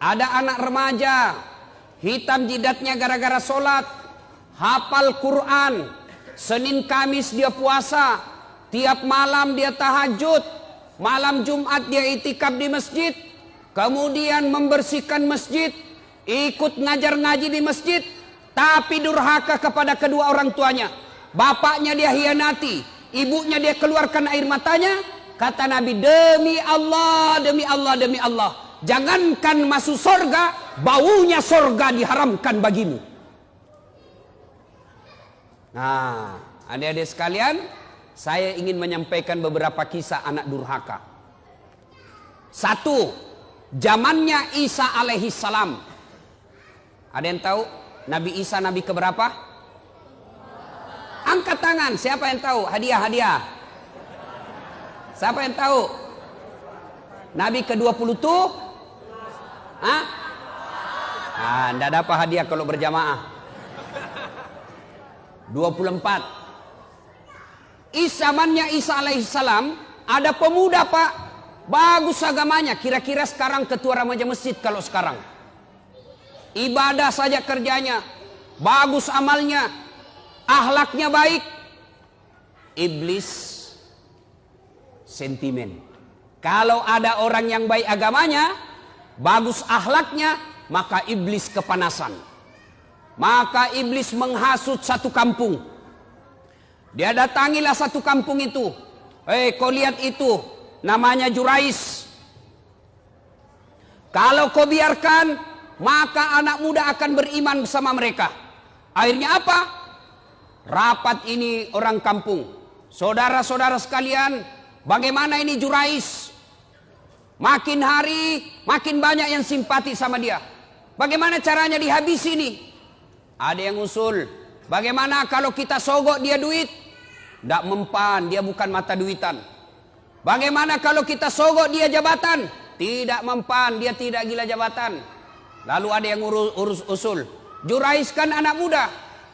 Ada anak remaja, hitam jidatnya gara-gara sholat, hafal Quran, Senin Kamis dia puasa, tiap malam dia tahajud, malam Jumat dia itikaf di masjid, kemudian membersihkan masjid, ikut ngajar ngaji di masjid, tapi durhaka kepada kedua orang tuanya. Bapaknya dia hianati, ibunya dia keluarkan air matanya. Kata Nabi, demi Allah, demi Allah, demi Allah, jangankan masuk sorga, baunya sorga diharamkan bagimu. Nah, adik-adik sekalian, saya ingin menyampaikan beberapa kisah anak durhaka. Satu, zamannya Isa alaihi salam. Ada yang tahu Nabi Isa nabi keberapa? Angkat tangan, siapa yang tahu? Hadiah. Siapa yang tahu? Nabi ke-20 tuh? Hah? Ah, enggak dapat hadiah kalau berjamaah. 24. Zamannya Isa alaihissalam, ada pemuda Pak, bagus agamanya, kira-kira sekarang ketua remaja masjid kalau sekarang. Ibadah saja kerjanya, bagus amalnya, akhlaknya baik. Iblis sentimen. Kalau ada orang yang baik agamanya, bagus akhlaknya, maka iblis kepanasan. Maka iblis menghasut satu kampung. Dia datangilah satu kampung itu. Kau lihat itu, namanya Jurais. Kalau kau biarkan, maka anak muda akan beriman bersama mereka. Akhirnya apa? Rapat ini orang kampung. Saudara-saudara sekalian, bagaimana ini Jurais? Makin hari, makin banyak yang simpati sama dia. Bagaimana caranya dihabisi ini? Ada yang usul, bagaimana kalau kita sogok dia duit? Tidak mempan, dia bukan mata duitan. Bagaimana kalau kita sogok dia jabatan? Tidak mempan, dia tidak gila jabatan. Lalu ada yang urus usul, Jurais kan anak muda,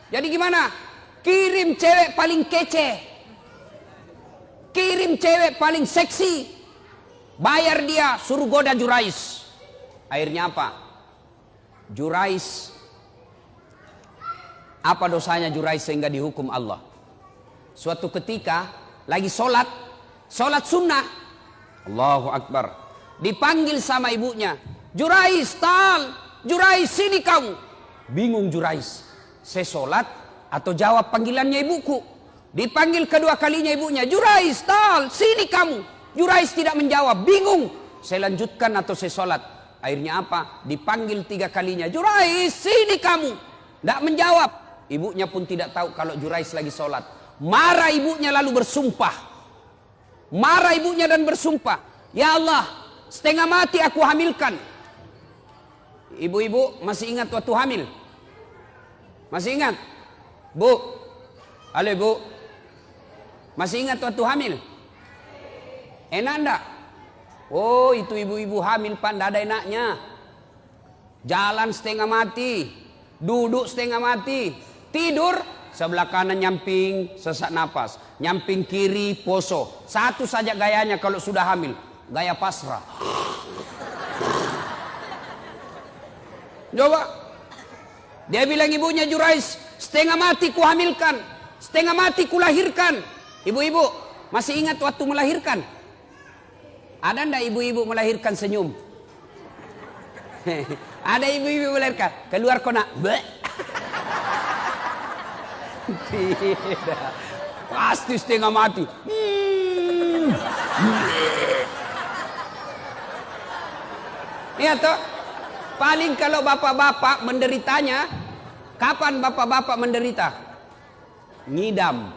jadi gimana? Kirim cewek paling kece, kirim cewek paling seksi, bayar dia, suruh goda Jurais. Akhirnya apa? Jurais, apa dosanya Jurais sehingga dihukum Allah? Suatu ketika lagi sholat sunnah, Allahu Akbar, dipanggil sama ibunya, Jurais, Jurais sini kamu. Bingung Jurais, saya sholat atau jawab panggilannya ibuku? Dipanggil kedua kalinya ibunya, Jurais, sini kamu. Jurais tidak menjawab, bingung, saya lanjutkan atau saya sholat? Akhirnya apa? Dipanggil 3 kalinya, Jurais, sini kamu. Tidak menjawab. Ibunya pun tidak tahu kalau Jurais lagi sholat. Marah ibunya lalu bersumpah. Marah ibunya dan bersumpah, ya Allah, setengah mati aku hamilkan. Ibu-ibu masih ingat waktu hamil? Masih ingat? Bu, halo ibu, masih ingat waktu hamil? Enak enggak? Oh, itu ibu-ibu hamil Pak, enggak ada enaknya. Jalan setengah mati, duduk setengah mati, tidur sebelah kanan nyamping sesak napas, nyamping kiri poso. Satu saja gayanya kalau sudah hamil, gaya pasrah. Coba, dia bilang ibunya, Jurais, setengah mati ku hamilkan, setengah mati ku lahirkan. Ibu-ibu masih ingat waktu melahirkan? Ada ndak ibu-ibu melahirkan senyum? Ada ibu-ibu melahirkan keluar kona, tidak, pasti setengah mati. Iya toh. Paling kalau bapak-bapak menderitanya, kapan bapak-bapak menderita? Ngidam.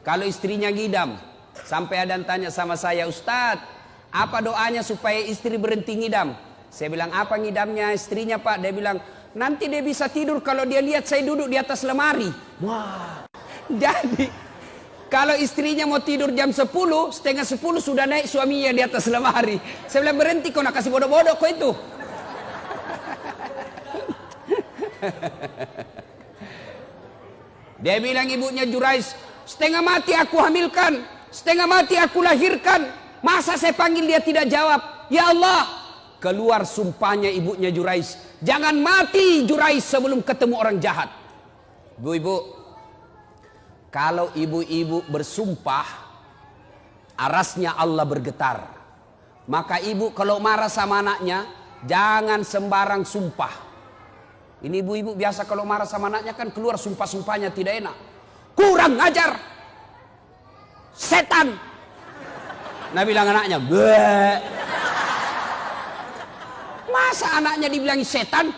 Kalau istrinya ngidam, sampai ada yang tanya sama saya, Ustadz, apa doanya supaya istri berhenti ngidam? Saya bilang, apa ngidamnya istrinya Pak? Dia bilang, nanti dia bisa tidur kalau dia lihat saya duduk di atas lemari. Wah, jadi kalau istrinya mau tidur jam 10, setengah 10 sudah naik suaminya di atas lemari. Saya bilang, berhenti kau nak kasih bodoh-bodoh kau itu. Dia bilang ibunya, Jurais, setengah mati aku hamilkan, setengah mati aku lahirkan. Masa saya panggil dia tidak jawab? Ya Allah, keluar sumpahnya ibunya Jurais. Jangan mati Jurais sebelum ketemu orang jahat. Ibu-ibu, kalau ibu-ibu bersumpah, arasnya Allah bergetar. Maka ibu kalau marah sama anaknya, jangan sembarang sumpah. Ini ibu-ibu biasa kalau marah sama anaknya kan keluar sumpah-sumpahnya tidak enak. Kurang ajar, setan. Nah bilang anaknya, bleh. Masa anaknya dibilang setan?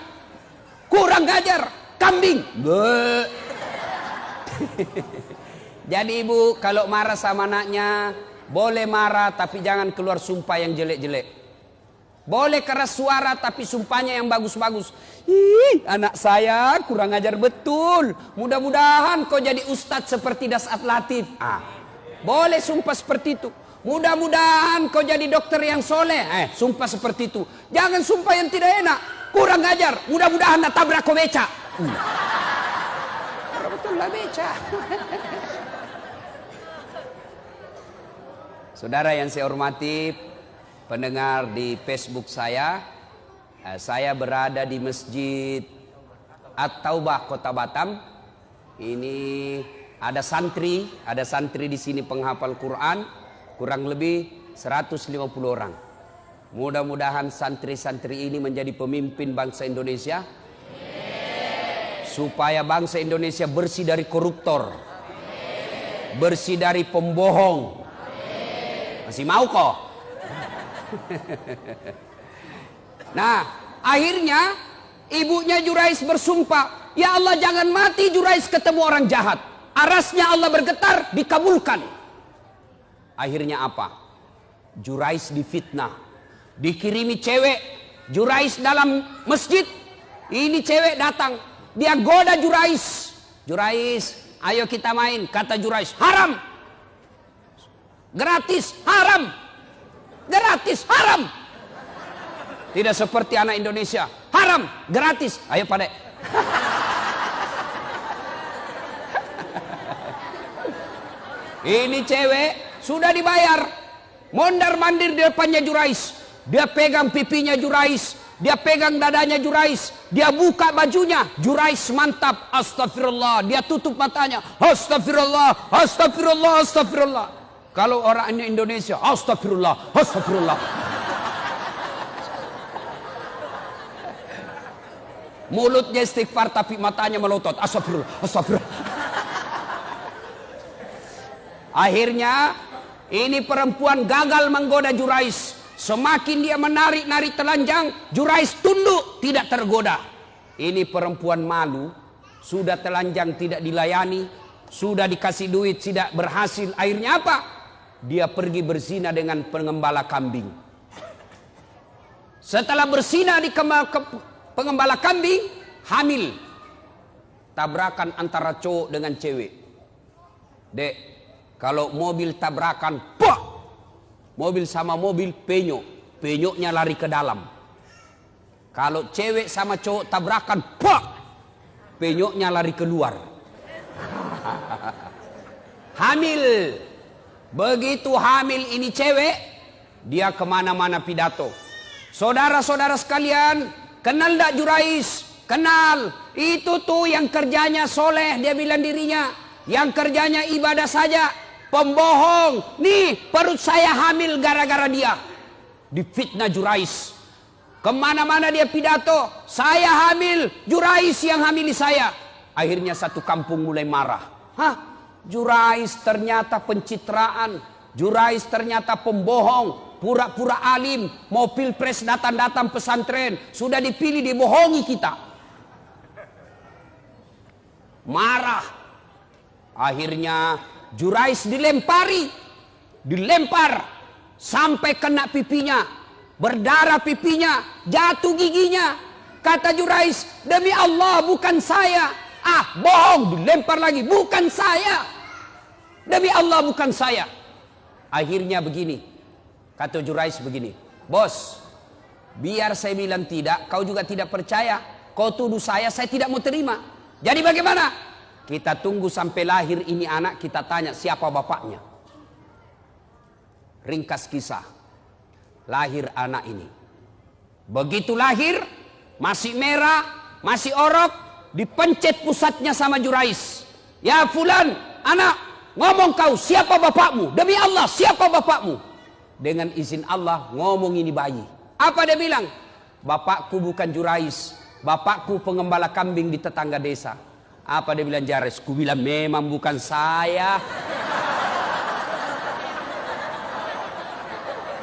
Kurang ajar, kambing. Bleh. Jadi ibu kalau marah sama anaknya, boleh marah tapi jangan keluar sumpah yang jelek-jelek. Boleh keras suara tapi sumpahnya yang bagus-bagus. Ih, anak saya kurang ajar betul. Mudah-mudahan kau jadi ustadz seperti Dasat Latif. Boleh sumpah seperti itu. Mudah-mudahan kau jadi dokter yang soleh. Sumpah seperti itu. Jangan sumpah yang tidak enak. Kurang ajar. Mudah-mudahan tabrak kau beca. Betul lah beca. Saudara yang saya hormati, pendengar di Facebook saya berada di Masjid At-Taubah Kota Batam. Ini ada santri di sini penghafal Quran, kurang lebih 150 orang. Mudah-mudahan santri-santri ini menjadi pemimpin bangsa Indonesia, supaya bangsa Indonesia bersih dari koruptor, bersih dari pembohong. Masih mau kok? Nah, akhirnya ibunya Jurais bersumpah, ya Allah jangan mati Jurais ketemu orang jahat. Arasnya Allah bergetar, dikabulkan. Akhirnya apa? Jurais difitnah, dikirimi cewek. Jurais dalam masjid, ini cewek datang, dia goda Jurais. Jurais, ayo kita main. Kata Jurais, haram. Gratis, haram. Gratis, haram. Tidak seperti anak Indonesia, haram, gratis. Ayo Pak Dek. Ini cewek sudah dibayar, mondar-mandir di depannya Jurais. Dia pegang pipinya Jurais, dia pegang dadanya Jurais, dia buka bajunya. Jurais mantap, astagfirullah. Dia tutup matanya, astagfirullah, astagfirullah, astagfirullah. Kalau orangnya Indonesia, astagfirullah, astagfirullah. Mulutnya istighfar tapi matanya melotot, astagfirullah, astagfirullah. Akhirnya ini perempuan gagal menggoda Jurais. Semakin dia menarik-narik telanjang, Jurais tunduk, tidak tergoda. Ini perempuan malu, sudah telanjang tidak dilayani, sudah dikasih duit tidak berhasil. Akhirnya apa? Dia pergi berzina dengan pengembala kambing. Setelah berzina di pengembala kambing, hamil. Tabrakan antara cowok dengan cewek. Dek, kalau mobil tabrakan, pok! Mobil sama mobil penyok. Penyoknya lari ke dalam. Kalau cewek sama cowok tabrakan, pok! Penyoknya lari keluar. Hamil. Begitu hamil ini cewek, dia kemana-mana pidato. Saudara-saudara sekalian, kenal tak Jurais? Kenal. Itu tuh yang kerjanya soleh, dia bilang dirinya. Yang kerjanya ibadah saja, pembohong. Nih perut saya hamil gara-gara dia. Difitnah Jurais. Kemana-mana dia pidato, saya hamil, Jurais yang hamili saya. Akhirnya satu kampung mulai marah. Hah? Jurais ternyata pencitraan. Jurais ternyata pembohong. Pura-pura alim. Mau pilpres datang-datang pesantren. Sudah dipilih dibohongi kita. Marah. Akhirnya Jurais dilempari. Dilempar. Sampai kena pipinya. Berdarah pipinya. Jatuh giginya. Kata Jurais, demi Allah bukan saya. Bohong. Dilempar lagi. Bukan saya. Demi Allah bukan saya. Akhirnya begini. Kata Jurais begini. Bos, biar saya bilang tidak, kau juga tidak percaya. Kau tuduh saya tidak mau terima. Jadi bagaimana? Kita tunggu sampai lahir ini anak, kita tanya siapa bapaknya. Ringkas kisah. Lahir anak ini. Begitu lahir, masih merah, masih orok, dipencet pusatnya sama Jurais. Ya fulan, anak, ngomong kau, siapa bapakmu? Demi Allah, siapa bapakmu? Dengan izin Allah, ngomong ini bayi. Apa dia bilang? Bapakku bukan Jurais, bapakku pengembala kambing di tetangga desa. Apa dia bilang Jurais? Ku bilang memang bukan saya.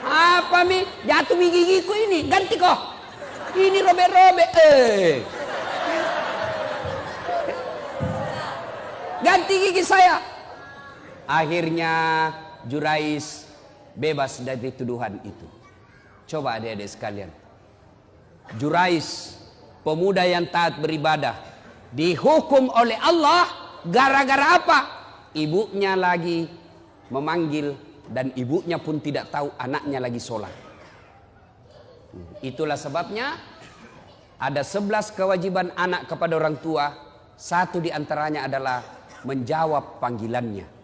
Apa mi? Jatuh mi gigiku ini, ganti kok. Ini robek-robek. Ganti gigi saya. Akhirnya Jurais bebas dari tuduhan itu. Coba adik-adik sekalian. Jurais, pemuda yang taat beribadah, dihukum oleh Allah gara-gara apa? Ibunya lagi memanggil dan ibunya pun tidak tahu anaknya lagi sholat. Itulah sebabnya ada 11 kewajiban anak kepada orang tua. Satu di antaranya adalah menjawab panggilannya.